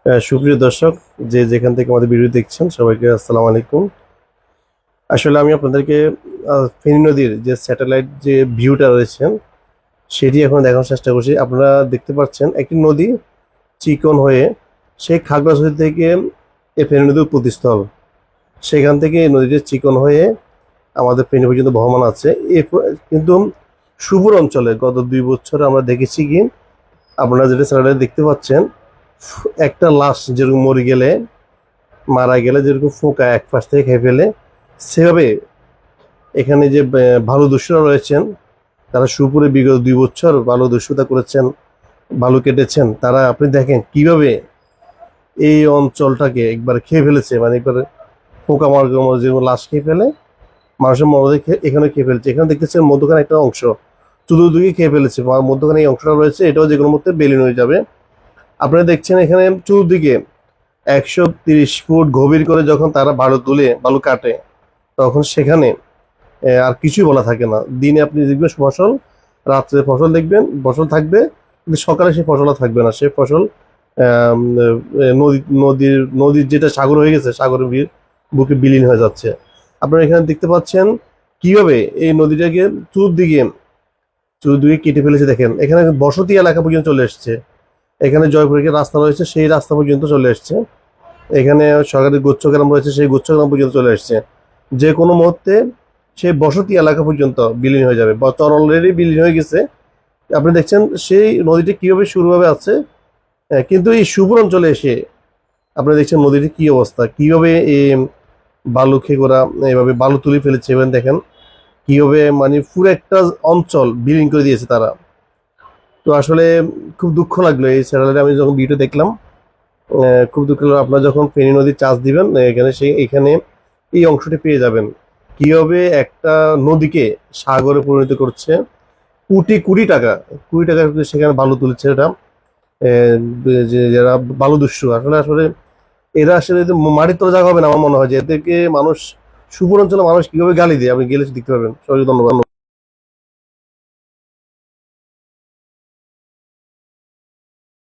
সুপ্রিয় দর্শক, যে যেখান থেকে আমাদের ভিডিও দেখছেন সবাইকে আসসালামু আলাইকুম। আসলে আমি আপনাদেরকে ফেনী নদীর যে স্যাটেলাইট যে ভিউটা রয়েছেন সেটি এখন দেখানোর চেষ্টা করছি। আপনারা দেখতে পাচ্ছেন একটি নদী চিকন হয়ে সেই খাগড়াছড়ি থেকে এই ফেনী নদীর উৎপত্তিস্থল, সেখান থেকে এই নদীটি চিকন হয়ে আমাদের ফেনী পর্যন্ত বহমান আছে। কিন্তু সুবুর অঞ্চলে গত 2 বছর আমরা দেখেছি কি, আপনারা যেটা স্যাটেলাইট দেখতে পাচ্ছেন, একটা লাশ যেরকম মারা গেলে যেরকম ফোঁকা এক পাশ থেকে খেয়ে ফেলে, সেভাবে এখানে যে ভালো দস্যুরা রয়েছেন, তারা সুপুরে বিগত 2 বছর ভালো দস্যুতা করেছেন, ভালো কেটেছেন। তারা আপনি দেখেন কিভাবে এই অঞ্চলটাকে একবার খেয়ে ফেলেছে, মানে একবার ফোঁকা মার যেরকম লাশ খেয়ে ফেলে, মানুষের মরদেহ এখানে খেয়ে ফেলেছে। এখানে দেখতেছেন মধ্যখানে একটা অংশ চতুর্দিকে খেয়ে ফেলেছে, মধ্যখানে এই অংশটা রয়েছে, এটাও যে কোনো মধ্যে বিলীন হয়ে যাবে। আপনারা দেখছেন এখানে চতুর্দিকে 130 ফুট গভীর করে যখন তারা বালু কাটে, তখন সেখানে আর কিছুই বলা থাকে না। দিনে আপনি দেখবেন ফসল, রাত্রে ফসল দেখবেন, ফসল থাকবে, কিন্তু সকালে সেই ফসল আর থাকবে না। সে ফসল নদীর যেটা সাগর হয়ে গেছে, সাগরের বুকে বিলীন হয়ে যাচ্ছে। আপনারা এখানে দেখতে পাচ্ছেন কিভাবে এই নদীটাকে চতুর্দিকে কেটে ফেলেছে। দেখেন এখানে বসতি এলাকা পর্যন্ত চলে এসছে, এখানে জয়পুরের রাস্তা রয়েছে, সেই রাস্তা পর্যন্ত চলে এসছে, এখানে সরকারি গুচ্ছগ্রাম রয়েছে, সেই গুচ্ছগ্রাম পর্যন্ত চলে এসছে। যে কোনো মুহূর্তে সেই বসতি এলাকা পর্যন্ত বিলীন হয়ে যাবে, বা অলরেডি বিলীন হয়ে গেছে। আপনি দেখছেন সেই নদীটি কিভাবে শুরুভাবে আছে, কিন্তু এই সুপুর অঞ্চলে এসে আপনি দেখছেন নদীটির কি অবস্থা, কিভাবে এই বালু খেগোরা এভাবে বালু তুলে ফেলেছে। এবং দেখেন কিভাবে মানে পুরো একটা অঞ্চল বিলীন করে দিয়েছে তারা। তো আসলে খুব দুঃখ লাগলো এই স্যাটেলাইটে আমি যখন ভিডিও দেখলাম। খুব দুঃখ লাগলো। আপনারা যখন ফেনী নদীর চাষ দিবেন, এখানে এই অংশটি পেয়ে যাবেন কিভাবে একটা নদীকে সাগরে পরিণত করছে। কোটি টাকা সেখানে বালু তুলেছে। এটা যারা বালু দস্যু, আসলে আসলে এরা আসলে মাটির তলা জায়গা হবে না। আমার মনে হয় যে এদেরকে মানুষ, সুপুর অঞ্চলে মানুষ কিভাবে গালি দেয়, আপনি গেলে দেখতে পাবেন। সবাইকে ধন্যবাদ।